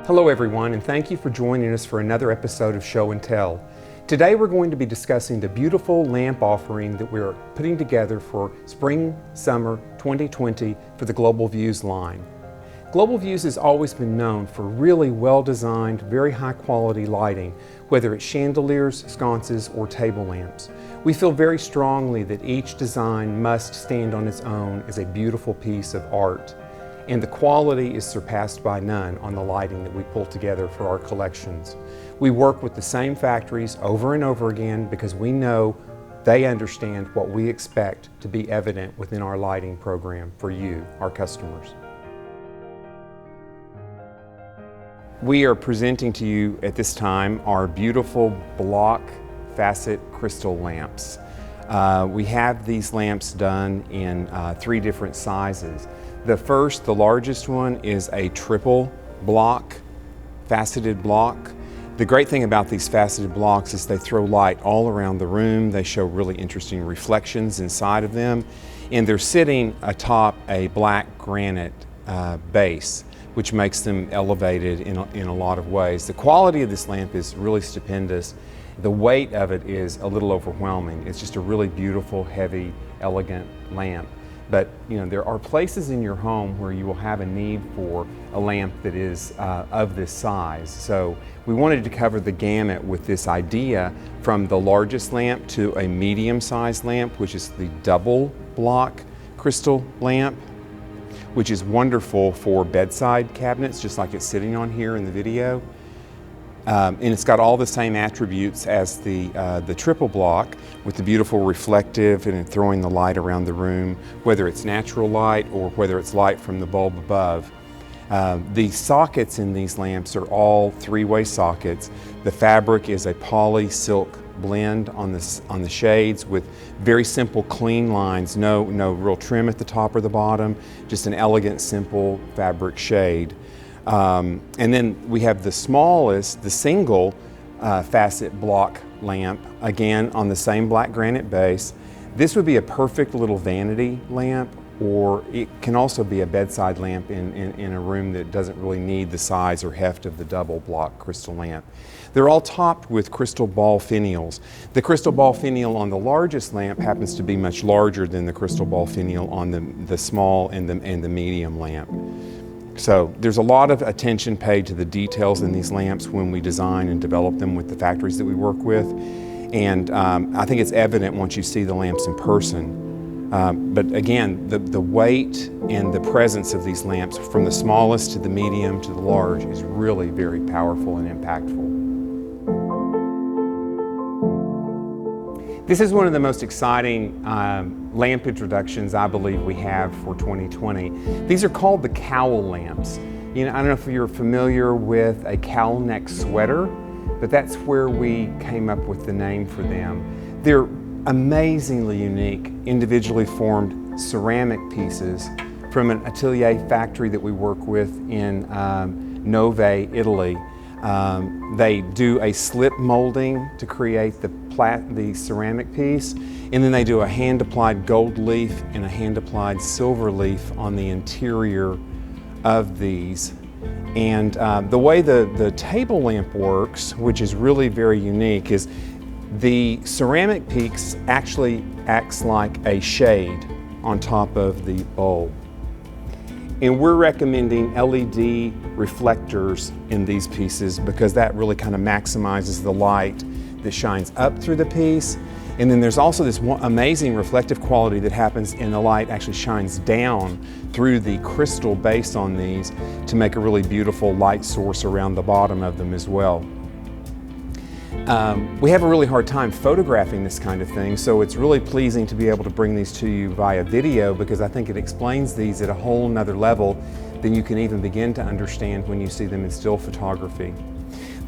Hello everyone, and thank you for joining us for another episode of Show and Tell. Today we're going to be discussing the beautiful lamp offering that we're putting together for Spring/Summer 2020 for the Global Views line. Global Views has always been known for really well-designed, very high-quality lighting, whether it's chandeliers, sconces, or table lamps. We feel very strongly that each design must stand on its own as a beautiful piece of art, and the quality is surpassed by none on the lighting that we pull together for our collections. We work with the same factories over and over again because we know they understand what we expect to be evident within our lighting program for you, our customers. We are presenting to you at this time our beautiful block facet crystal lamps. We have these lamps done in 3 different sizes. The largest one is a triple block, faceted block. The great thing about these faceted blocks is they throw light all around the room. They show really interesting reflections inside of them, and they're sitting atop a black granite base, which makes them elevated in a lot of ways. The quality of this lamp is really stupendous. The weight of it is a little overwhelming. It's just a really beautiful, heavy, elegant lamp. But there are places in your home where you will have a need for a lamp that is of this size. So we wanted to cover the gamut with this idea, from the largest lamp to a medium-sized lamp, which is the double block crystal lamp, which is wonderful for bedside cabinets, just like it's sitting on here in the video. And it's got all the same attributes as the triple block, with the beautiful reflective and throwing the light around the room, whether it's natural light or whether it's light from the bulb above. The sockets in these lamps are all 3-way sockets. The fabric is a poly silk blend on the shades with very simple, clean lines, no real trim at the top or the bottom, just an elegant, simple fabric shade. And then we have the smallest, the single facet block lamp, again on the same black granite base. This would be a perfect little vanity lamp, or it can also be a bedside lamp in a room that doesn't really need the size or heft of the double block crystal lamp. They're all topped with crystal ball finials. The crystal ball finial on the largest lamp happens to be much larger than the crystal ball finial on the small and the medium lamp. So there's a lot of attention paid to the details in these lamps when we design and develop them with the factories that we work with. And I think it's evident once you see the lamps in person. But again, the weight and the presence of these lamps, from the smallest to the medium to the large, is really very powerful and impactful. This is one of the most exciting lamp introductions I believe we have for 2020. These are called the Cowl Lamps. I don't know if you're familiar with a cowl neck sweater, but that's where we came up with the name for them. They're amazingly unique, individually formed ceramic pieces from an atelier factory that we work with in Nove, Italy. They do a slip molding to create the ceramic piece, and then they do a hand-applied gold leaf and a hand-applied silver leaf on the interior of these. And the way the table lamp works, which is really very unique, is the ceramic piece actually acts like a shade on top of the bulb. And we're recommending LED reflectors in these pieces because that really kind of maximizes the light that shines up through the piece. And then there's also this amazing reflective quality that happens, and the light actually shines down through the crystal base on these to make a really beautiful light source around the bottom of them as well. We have a really hard time photographing this kind of thing, so it's really pleasing to be able to bring these to you via video, because I think it explains these at a whole nother level than you can even begin to understand when you see them in still photography.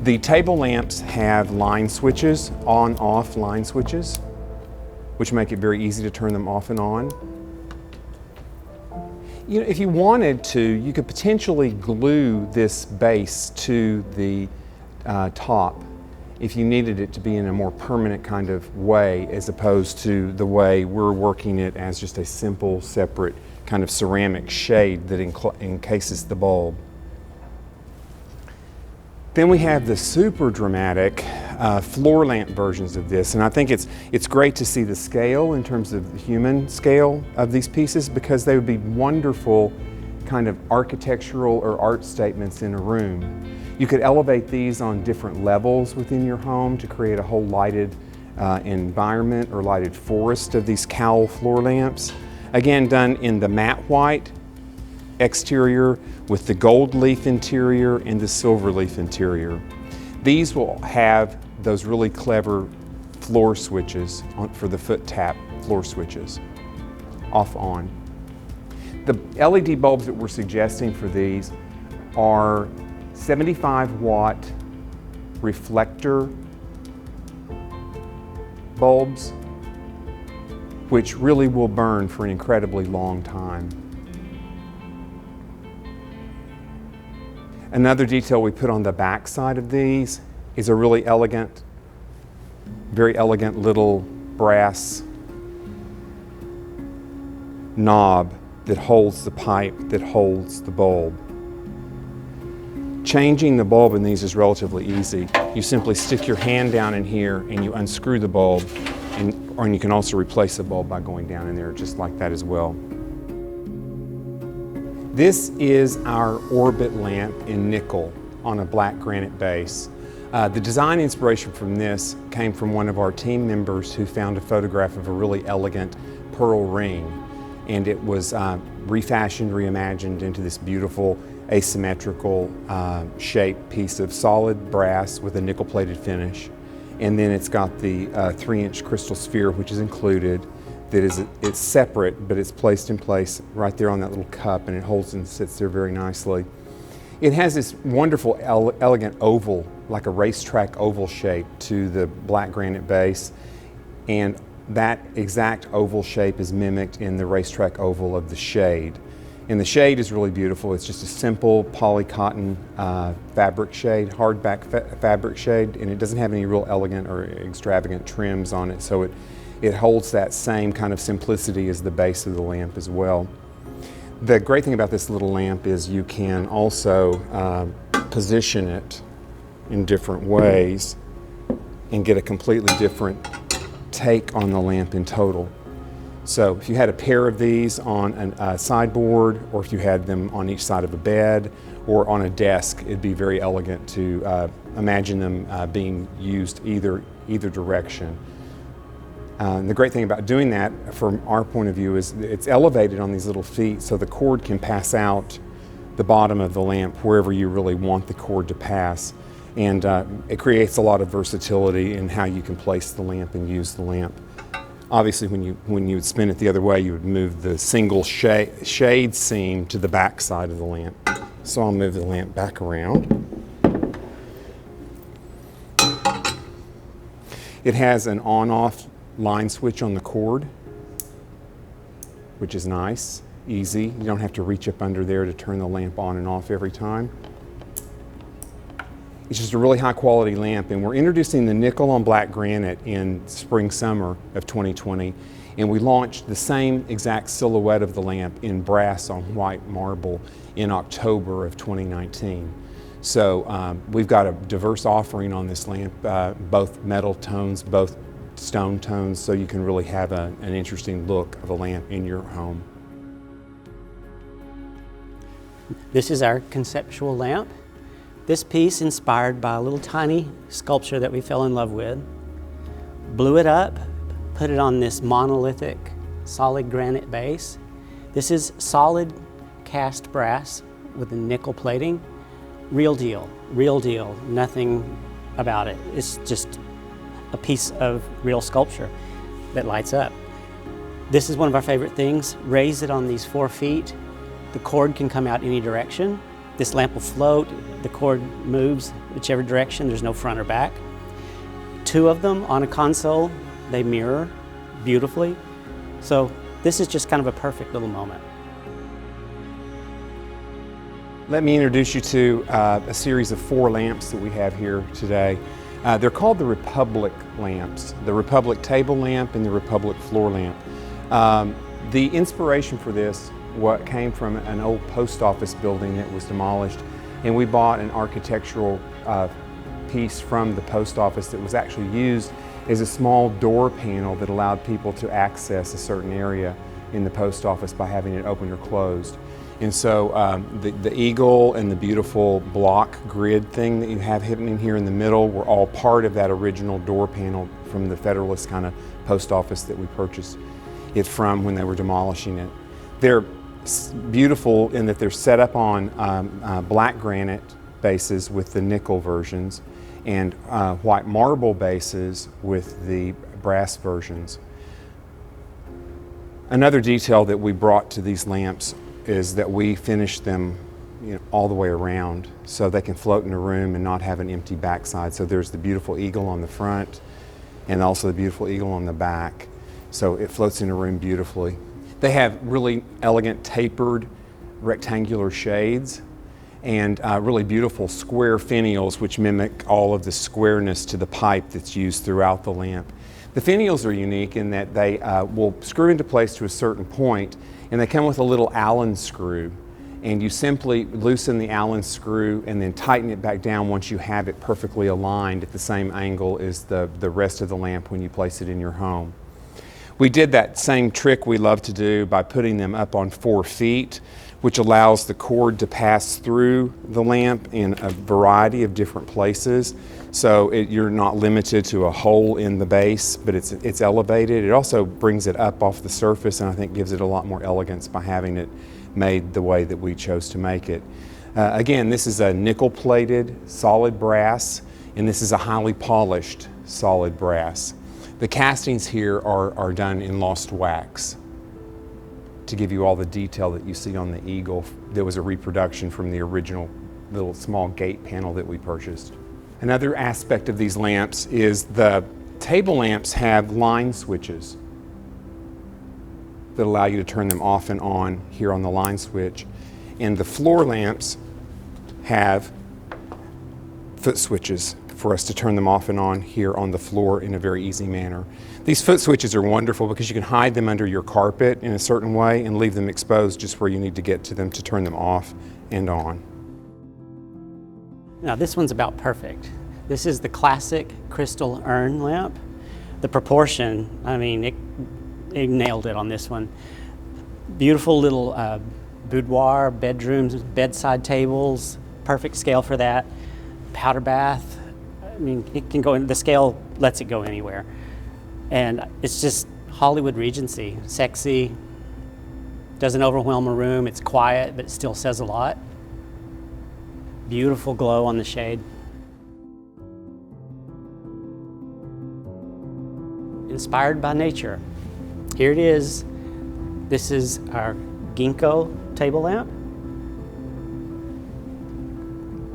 The table lamps have line switches, on-off line switches, which make it very easy to turn them off and on. If you wanted to, you could potentially glue this base to the top if you needed it to be in a more permanent kind of way, as opposed to the way we're working it as just a simple, separate kind of ceramic shade that encases the bulb. Then we have the super dramatic floor lamp versions of this, and I think it's great to see the scale in terms of the human scale of these pieces, because they would be wonderful kind of architectural or art statements in a room. You could elevate these on different levels within your home to create a whole lighted environment or lighted forest of these cowl floor lamps. Again, done in the matte white exterior with the gold leaf interior and the silver leaf interior. These will have those really clever floor switches for the foot tap floor switches, off on. The LED bulbs that we're suggesting for these are 75-watt reflector bulbs, which really will burn for an incredibly long time. Another detail we put on the back side of these is a really elegant, very elegant little brass knob that holds the pipe that holds the bulb. Changing the bulb in these is relatively easy. You simply stick your hand down in here and you unscrew the bulb, and you can also replace the bulb by going down in there just like that as well. This is our orbit lamp in nickel on a black granite base. The design inspiration from this came from one of our team members who found a photograph of a really elegant pearl ring, and it was refashioned, reimagined into this beautiful asymmetrical shaped piece of solid brass with a nickel-plated finish. And then it's got the 3-inch crystal sphere, which is included. It's separate, but it's placed in place right there on that little cup, and it holds and sits there very nicely. It has this wonderful, elegant oval, like a racetrack oval shape to the black granite base, and that exact oval shape is mimicked in the racetrack oval of the shade. And the shade is really beautiful. It's just a simple poly cotton fabric shade, hardback fabric shade, and it doesn't have any real elegant or extravagant trims on it, so it holds that same kind of simplicity as the base of the lamp as well. The great thing about this little lamp is you can also position it in different ways and get a completely different take on the lamp in total. So if you had a pair of these on a sideboard, or if you had them on each side of a bed or on a desk, it'd be very elegant to imagine them being used either direction. The great thing about doing that, from our point of view, is it's elevated on these little feet, so the cord can pass out the bottom of the lamp wherever you really want the cord to pass. And it creates a lot of versatility in how you can place the lamp and use the lamp. Obviously, when you would spin it the other way, you would move the single shade seam to the back side of the lamp. So I'll move the lamp back around. It has an on-off line switch on the cord, which is nice, easy. You don't have to reach up under there to turn the lamp on and off every time. It's just a really high quality lamp, and we're introducing the nickel on black granite in spring summer of 2020, and we launched the same exact silhouette of the lamp in brass on white marble in October of 2019. So we've got a diverse offering on this lamp, both metal tones, both stone tones, so you can really have an interesting look of a lamp in your home. This is our conceptual lamp. This piece inspired by a little tiny sculpture that we fell in love with. Blew it up, put it on this monolithic solid granite base. This is solid cast brass with a nickel plating. Real deal, nothing about it. It's just a piece of real sculpture that lights up. This is one of our favorite things. Raise it on these 4 feet. The cord can come out any direction. This lamp will float. The cord moves whichever direction. There's no front or back. 2 of them on a console. They mirror beautifully. So this is just kind of a perfect little moment. Let me introduce you to a series of 4 lamps that we have here today. They're called the Republic lamps, the Republic table lamp and the Republic floor lamp. The inspiration for this came from an old post office building that was demolished, and we bought an architectural piece from the post office that was actually used as a small door panel that allowed people to access a certain area in the post office by having it open or closed. And so the eagle and the beautiful block grid thing that you have hidden in here in the middle were all part of that original door panel from the Federalist kind of post office that we purchased it from when they were demolishing it. They're beautiful in that they're set up on black granite bases with the nickel versions and white marble bases with the brass versions. Another detail that we brought to these lamps is that we finished them all the way around so they can float in a room and not have an empty backside. So there's the beautiful eagle on the front and also the beautiful eagle on the back. So it floats in a room beautifully. They have really elegant tapered rectangular shades and really beautiful square finials which mimic all of the squareness to the pipe that's used throughout the lamp. The finials are unique in that they will screw into place to a certain point, and they come with a little Allen screw, and you simply loosen the Allen screw and then tighten it back down once you have it perfectly aligned at the same angle as the rest of the lamp when you place it in your home. We did that same trick we love to do by putting them up on 4 feet, which allows the cord to pass through the lamp in a variety of different places. So you're not limited to a hole in the base, but it's elevated. It also brings it up off the surface and I think gives it a lot more elegance by having it made the way that we chose to make it. Again, this is a nickel-plated solid brass, and this is a highly polished solid brass. The castings here are done in lost wax to give you all the detail that you see on the eagle. There was a reproduction from the original little small gate panel that we purchased. Another aspect of these lamps is the table lamps have line switches that allow you to turn them off and on here on the line switch. And the floor lamps have foot switches for us to turn them off and on here on the floor in a very easy manner. These foot switches are wonderful because you can hide them under your carpet in a certain way and leave them exposed just where you need to get to them to turn them off and on. Now this one's about perfect. This is the classic crystal urn lamp. The proportion, I mean, it nailed it on this one. Beautiful little boudoir, bedrooms, bedside tables, perfect scale for that. Powder bath, I mean, it can go in, the scale lets it go anywhere. And it's just Hollywood Regency, sexy, doesn't overwhelm a room, it's quiet, but it still says a lot. Beautiful glow on the shade. Inspired by nature. Here it is. This is our GINKGO table lamp.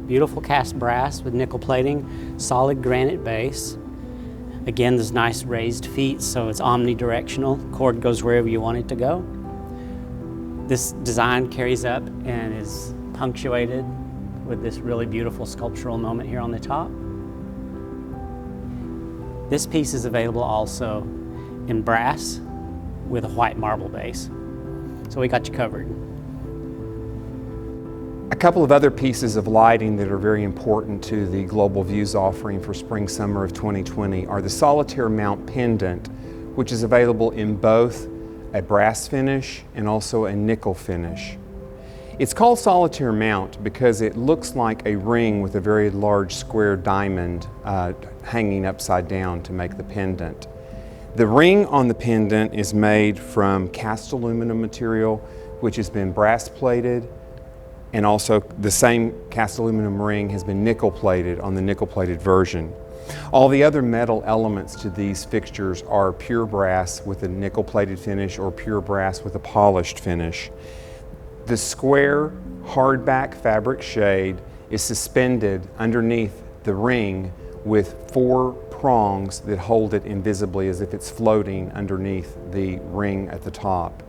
Beautiful cast brass with nickel plating, solid granite base. Again, there's nice raised feet, so it's omnidirectional. Cord goes wherever you want it to go. This design carries up and is punctuated with this really beautiful sculptural moment here on the top. This piece is available also in brass with a white marble base. So we got you covered. A couple of other pieces of lighting that are very important to the Global Views offering for spring-summer of 2020 are the Solitaire mount pendant, which is available in both a brass finish and also a nickel finish. It's called Solitaire mount because it looks like a ring with a very large square diamond hanging upside down to make the pendant. The ring on the pendant is made from cast aluminum material, which has been brass plated, and also the same cast aluminum ring has been nickel plated on the nickel plated version. All the other metal elements to these fixtures are pure brass with a nickel plated finish or pure brass with a polished finish. The square hardback fabric shade is suspended underneath the ring with 4 prongs that hold it invisibly as if it's floating underneath the ring at the top.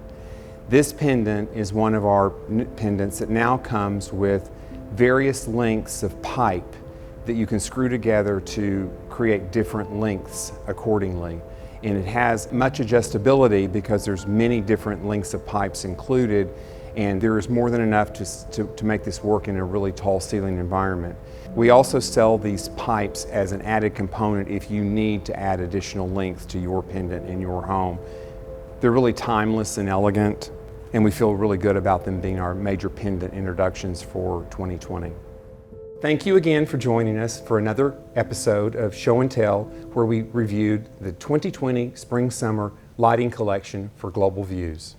This pendant is one of our pendants that now comes with various lengths of pipe that you can screw together to create different lengths accordingly. And it has much adjustability because there's many different lengths of pipes included, and there is more than enough to make this work in a really tall ceiling environment. We also sell these pipes as an added component if you need to add additional length to your pendant in your home. They're really timeless and elegant, and we feel really good about them being our major pendant introductions for 2020. Thank you again for joining us for another episode of Show and Tell, where we reviewed the 2020 Spring-Summer Lighting Collection for Global Views.